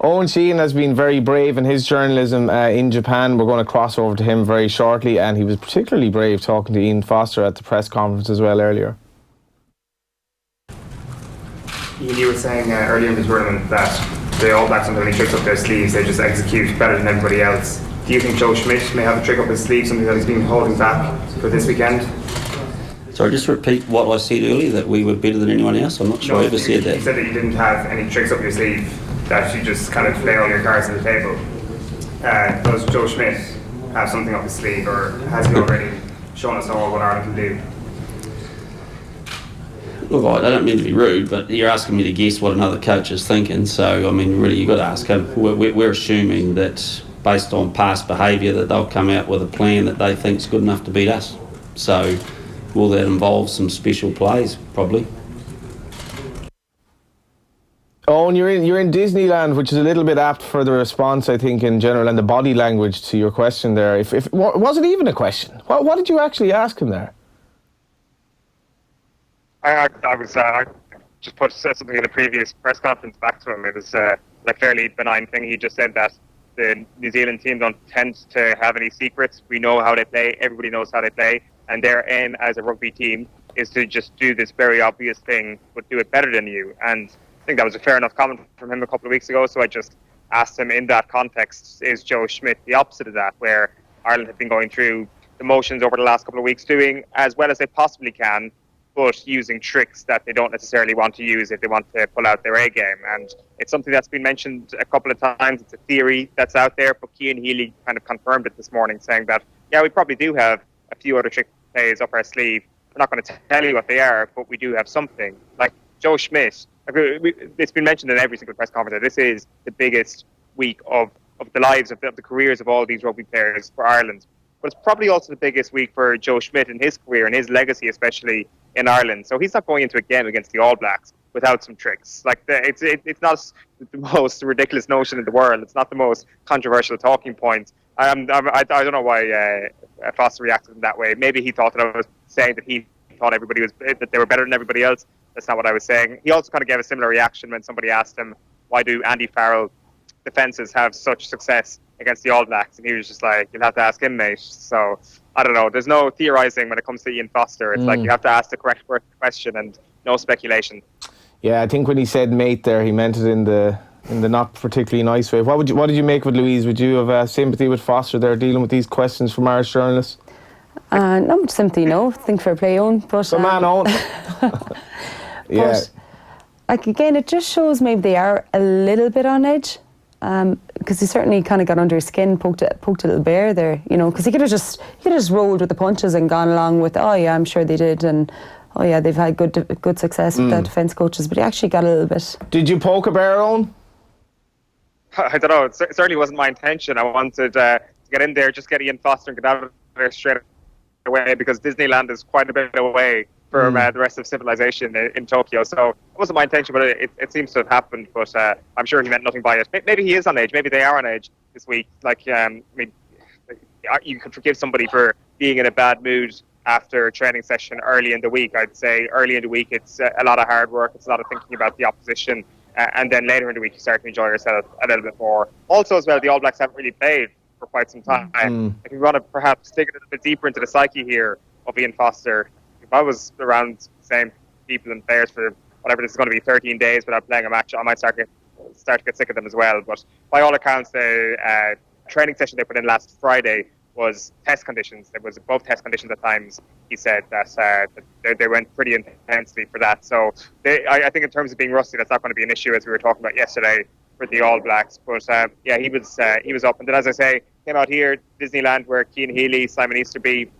Eoin Sheahan has been very brave in his journalism in Japan. We're going to cross over to him very shortly, and he was particularly brave talking to Ian Foster at the press conference as well earlier. Ian, you were saying earlier in the tournament that the All Blacks don't have any tricks up their sleeves, they just execute better than everybody else. Do you think Joe Schmidt may have a trick up his sleeve, something that he's been holding back for this weekend? Sorry, just repeat what I said earlier, that we were better than anyone else. I'm not sure I ever said that. You said that you didn't have any tricks up your sleeve, that you just kind of lay all your cards on the table. Does Joe Schmidt have something up his sleeve, or has he already shown us all what Ireland can do? Look, I don't mean to be rude, but you're asking me to guess what another coach is thinking. So, I mean, really, you've got to ask him. We're assuming that, based on past behaviour, that they'll come out with a plan that they think's good enough to beat us. So, will that involve some special plays? Probably. Oh, and you're in Disneyland, which is a little bit apt for the response, I think, in general, and the body language to your question there. If was it even a question? What did you actually ask him there? I just said something in the previous press conference back to him. It was a fairly benign thing. He just said that the New Zealand team don't tend to have any secrets. We know how they play. Everybody knows how they play. And their aim as a rugby team is to just do this very obvious thing, but do it better than you. And I think that was a fair enough comment from him a couple of weeks ago. So I just asked him, in that context, is Joe Schmidt the opposite of that, where Ireland have been going through the motions over the last couple of weeks, doing as well as they possibly can, but using tricks that they don't necessarily want to use if they want to pull out their A game. And it's something that's been mentioned a couple of times. It's a theory that's out there, but Cian Healy kind of confirmed it this morning, saying that, yeah, we probably do have a few other trick plays up our sleeve. We're not going to tell you what they are, but we do have something. Like Joe Schmidt, it's been mentioned in every single press conference that this is the biggest week of the lives of the careers of all these rugby players for Ireland. But it's probably also the biggest week for Joe Schmidt in his career and his legacy, especially in Ireland. So he's not going into a game against the All Blacks without some tricks. Like it's not the most ridiculous notion in the world. It's not the most controversial talking point. I don't know why Foster reacted in that way. Maybe he thought that I was saying that he thought that they were better than everybody else. That's not what I was saying. He also kind of gave a similar reaction when somebody asked him, why do Andy Farrell defences have such success against the All Blacks? And he was just like, you'll have to ask him, mate. So I don't know. There's no theorising when it comes to Ian Foster. It's like you have to ask the correct question and no speculation. Yeah, I think when he said mate there, he meant it in the not particularly nice way. What did you make of it, Louise? Would you have sympathy with Foster there dealing with these questions from Irish journalists? Not much sympathy, no. Think fair play, Owen. But man, Owen. Yeah. But, like, again, it just shows maybe they are a little bit on edge. Because he certainly kind of got under his skin, poked a little bear there, you know, because he could have just rolled with the punches and gone along with, oh yeah, I'm sure they did, and oh yeah, they've had good success with their defence coaches, but he actually got a little bit. Did you poke a bear, Owen? I don't know. It certainly wasn't my intention. I wanted to get in there, just get Ian Foster and get out of there straight away, because Disneyland is quite a bit away from the rest of civilization in Tokyo. So it wasn't my intention, but it seems to have happened. But I'm sure he meant nothing by it. Maybe he is on edge. Maybe they are on edge this week. Like, I mean, you could forgive somebody for being in a bad mood after a training session early in the week. I'd say early in the week, it's a lot of hard work. It's a lot of thinking about the opposition. And then later in the week, you start to enjoy yourself a little bit more. Also, as well, the All Blacks haven't really played for quite some time. If we want to perhaps dig a little bit deeper into the psyche here of Ian Foster, if I was around the same people and players for whatever this is going to be 13 days without playing a match, I might start to get sick of them as well. But by all accounts, the training session they put in last Friday was test conditions. It was above test conditions at times. He said that they went pretty intensely for that. So I think in terms of being rusty, that's not going to be an issue, as we were talking about yesterday for the All Blacks. But yeah, he was up. And then, as I say, came out here, Disneyland, where Cian Healy, Simon Easterby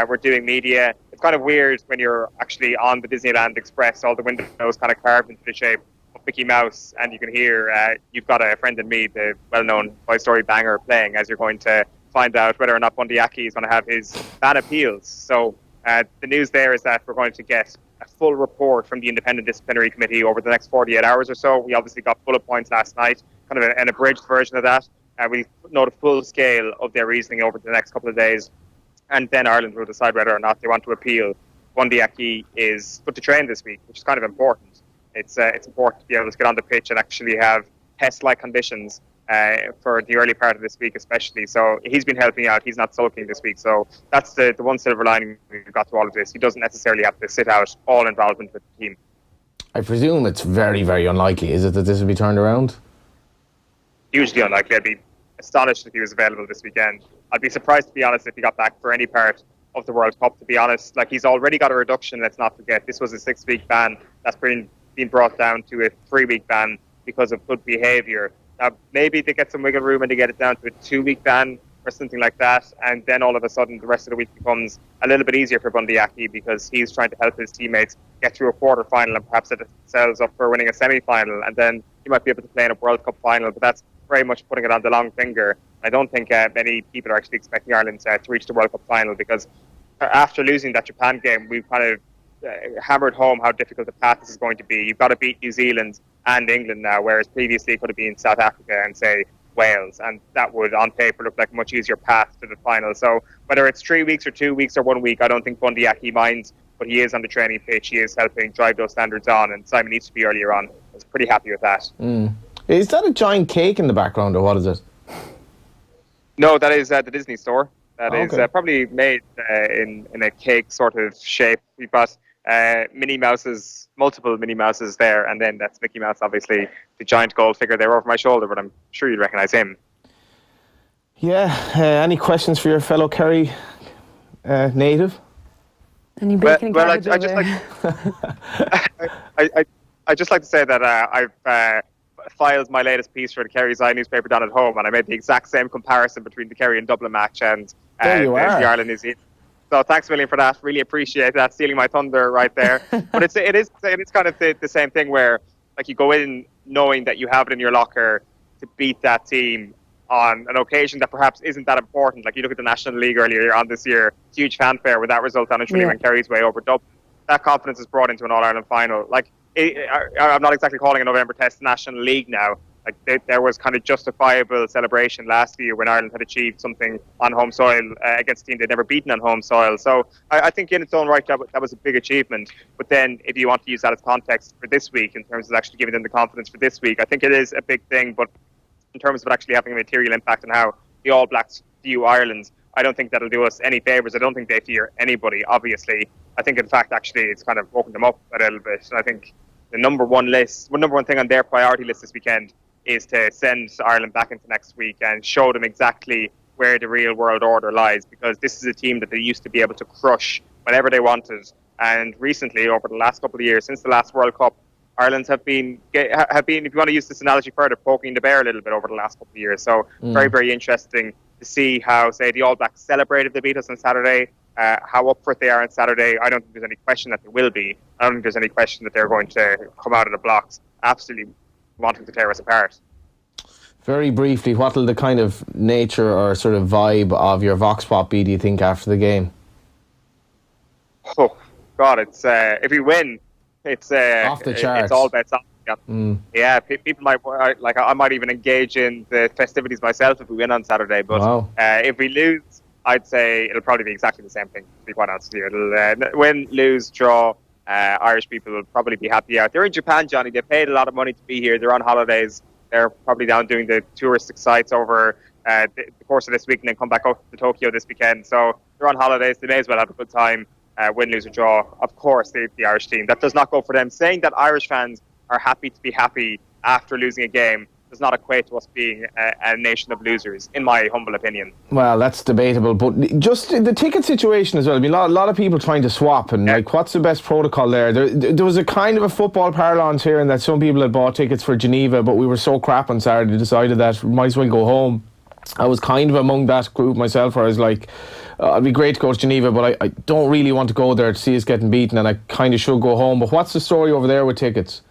were doing media. It's kind of weird when you're actually on the Disneyland Express, all the windows kind of carved into the shape of Mickey Mouse, and you can hear You've Got a Friend in Me, the well-known Toy Story banger, playing as you're going to find out whether or not Bundy Aki is going to have his ban appeals. So the news there is that we're going to get a full report from the Independent Disciplinary Committee over the next 48 hours or so. We obviously got bullet points last night, kind of an abridged version of that. We know the full scale of their reasoning over the next couple of days, and then Ireland will decide whether or not they want to appeal. Bundy Aki is put to train this week, which is kind of important. It's important to be able to get on the pitch and actually have test-like conditions for the early part of this week especially. So he's been helping out. He's not sulking this week. So that's the one silver lining we've got to all of this. He doesn't necessarily have to sit out all involvement with the team. I presume it's very, very unlikely, is it, that this will be turned around? Hugely unlikely. I'd be astonished if he was available this weekend. I'd be surprised, to be honest, if he got back for any part of the World Cup, to be honest. Like, he's already got a reduction, let's not forget. This was a 6-week ban that's been brought down to a 3-week ban because of good behaviour. Now, maybe they get some wiggle room and they get it down to a 2-week ban or something like that, and then all of a sudden the rest of the week becomes a little bit easier for Bundy Aki because he's trying to help his teammates get through a quarter-final and perhaps set themselves up for winning a semi-final, and then he might be able to play in a World Cup final, but that's very much putting it on the long finger. I don't think many people are actually expecting Ireland to reach the World Cup final, because after losing that Japan game, we've kind of hammered home how difficult the path this is going to be. You've got to beat New Zealand and England now, whereas previously it could have been South Africa and, say, Wales, and that would on paper look like a much easier path to the final. So whether it's 3 weeks or 2 weeks or 1 week, I don't think Bundy Aki minds, but he is on the training pitch. He is helping drive those standards on, and Simon needs to be earlier on. I was pretty happy with that. Is that a giant cake in the background, or what is it? No, that is the Disney store. That is Okay. probably made in a cake sort of shape. We've got Minnie Mouse's, multiple Minnie Mouses there, and then that's Mickey Mouse, obviously, the giant gold figure there over my shoulder, but I'm sure you'd recognise him. Yeah. Any questions for your fellow Kerry native? And you bacon and Well, cabbage I just like to say that I've filed my latest piece for the Kerry's Eye newspaper down at home, and I made the exact same comparison between the Kerry and Dublin match and There you the are. Ireland New Zealand. So thanks a million for that. Really appreciate that, stealing my thunder right there. But it is kind of the same thing where, like, you go in knowing that you have it in your locker to beat that team on an occasion that perhaps isn't that important. Like, you look at the National League earlier on this year, huge fanfare with that result on Trinity and Kerry's way over Dublin. That confidence is brought into an All-Ireland final. Like, I'm not exactly calling a November Test National League now. Like, there was kind of justifiable celebration last year when Ireland had achieved something on home soil against a team they'd never beaten on home soil. So I think in its own right that was a big achievement. But then if you want to use that as context for this week, in terms of actually giving them the confidence for this week, I think it is a big thing. But in terms of it actually having a material impact on how the All Blacks view Ireland, I don't think that'll do us any favours. I don't think they fear anybody, obviously. I think, in fact, actually, it's kind of woken them up a little bit. And I think the number one thing on their priority list this weekend is to send Ireland back into next week and show them exactly where the real world order lies, because this is a team that they used to be able to crush whenever they wanted. And recently, over the last couple of years, since the last World Cup, Ireland have been, if you want to use this analogy further, poking the bear a little bit over the last couple of years. So very, very interesting to see how, say, the All Blacks celebrate if they beat us on Saturday, how up for it they are on Saturday. I don't think there's any question that they will be. I don't think there's any question that they're going to come out of the blocks absolutely wanting to tear us apart. Very briefly, what will the kind of nature or sort of vibe of your Vox Pop be, do you think, after the game? Oh, God, it's if we win, it's off the charts. It's all bets off. Yeah, people might, like, I might even engage in the festivities myself if we win on Saturday. But Wow. If we lose, I'd say it'll probably be exactly the same thing, to be quite honest with you. It'll win, lose, draw. Irish people will probably be happy out. They're in Japan, Johnny. They paid a lot of money to be here. They're on holidays. They're probably down doing the touristic sites over the course of this week, and then come back up to Tokyo this weekend. So they're on holidays. They may as well have a good time. Win, lose, or draw. Of course, the Irish team. That does not go for them. Saying that Irish fans are happy to be happy after losing a game does not equate to us being a nation of losers, in my humble opinion. Well, that's debatable, but just the ticket situation as well. I mean, a lot of people trying to swap, and like, what's the best protocol there? There was a kind of a football parlance here, and that some people had bought tickets for Geneva, but we were so crap on Saturday, decided that we might as well go home. I was kind of among that group myself, where I was like, it'd be great to go to Geneva, but I don't really want to go there to see us getting beaten, and I kind of should go home. But what's the story over there with tickets?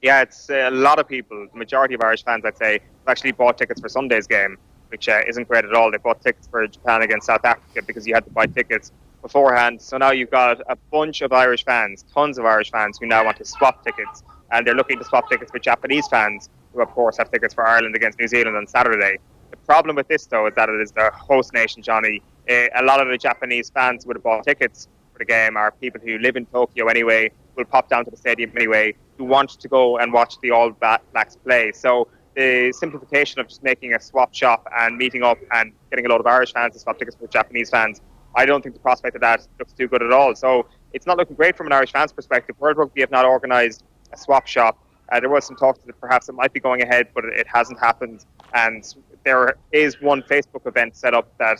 Yeah, it's a lot of people, the majority of Irish fans, I'd say, have actually bought tickets for Sunday's game, which isn't great at all. They bought tickets for Japan against South Africa because you had to buy tickets beforehand. So now you've got a bunch of Irish fans, tons of Irish fans, who now want to swap tickets. And they're looking to swap tickets with Japanese fans, who, of course, have tickets for Ireland against New Zealand on Saturday. The problem with this, though, is that it is the host nation, Johnny. A lot of the Japanese fans who would have bought tickets for the game are people who live in Tokyo anyway, will pop down to the stadium anyway. who want to go and watch the All Blacks play. So the simplification of just making a swap shop and meeting up and getting a lot of Irish fans to swap tickets for Japanese fans, I don't think the prospect of that looks too good at all. So it's not looking great from an Irish fans perspective. World Rugby have not organised a swap shop. There was some talk that perhaps it might be going ahead, but it hasn't happened. And there is one Facebook event set up that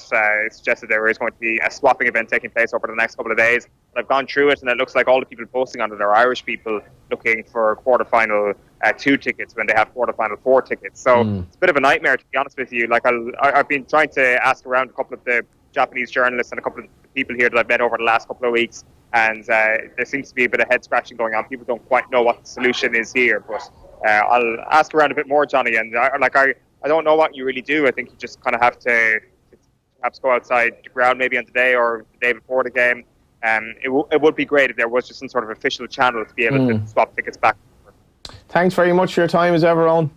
suggested there is going to be a swapping event taking place over the next couple of days. But I've gone through it, and it looks like all the people posting on it are Irish people looking for quarterfinal 2 tickets when they have quarterfinal 4 tickets. So it's a bit of a nightmare, to be honest with you. Like I've been trying to ask around a couple of the Japanese journalists and a couple of the people here that I've met over the last couple of weeks, and there seems to be a bit of head scratching going on. People don't quite know what the solution is here, but I'll ask around a bit more, Johnny. And I don't know what you really do. I think you just kind of have to perhaps go outside the ground maybe on the day or the day before the game. It would be great if there was just some sort of official channel to be able to swap tickets back. Thanks very much for your time as ever, Owen.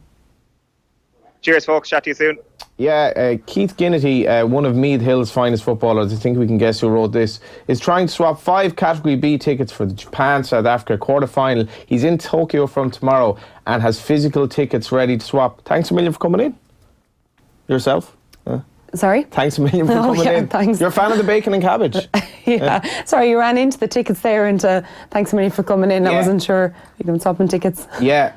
Cheers, folks. Chat to you soon. Yeah, Keith Ginnity, one of Meath Hill's finest footballers, I think we can guess who wrote this, is trying to swap 5 Category B tickets for the Japan-South Africa quarter-final. He's in Tokyo from tomorrow and has physical tickets ready to swap. Thanks a million for coming in. Yourself? Sorry? Thanks a million for coming in. Thanks. You're a fan of the bacon and cabbage? Yeah. Sorry, you ran into the tickets there, and thanks a million for coming in. I wasn't sure you can swapping tickets. Yeah,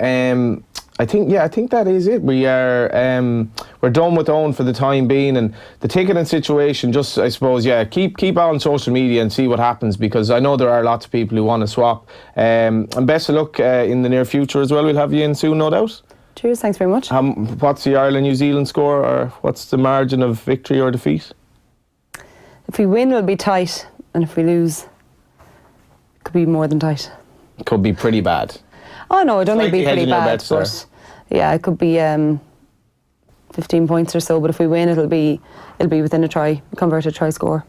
I think that is it. We're done with Owen for the time being, and the ticketing situation. Just I suppose, keep on social media and see what happens, because I know there are lots of people who want to swap. And best of luck in the near future as well. We'll have you in soon, no doubt. Cheers, thanks very much. What's the Ireland-New Zealand score, or what's the margin of victory or defeat? If we win, it'll be tight, and if we lose, it could be more than tight. It could be pretty bad. Oh no, I don't think it'll be Slightly pretty hedging your bad. bets there. But yeah, it could be 15 points or so. But if we win, it'll be within a converted try score.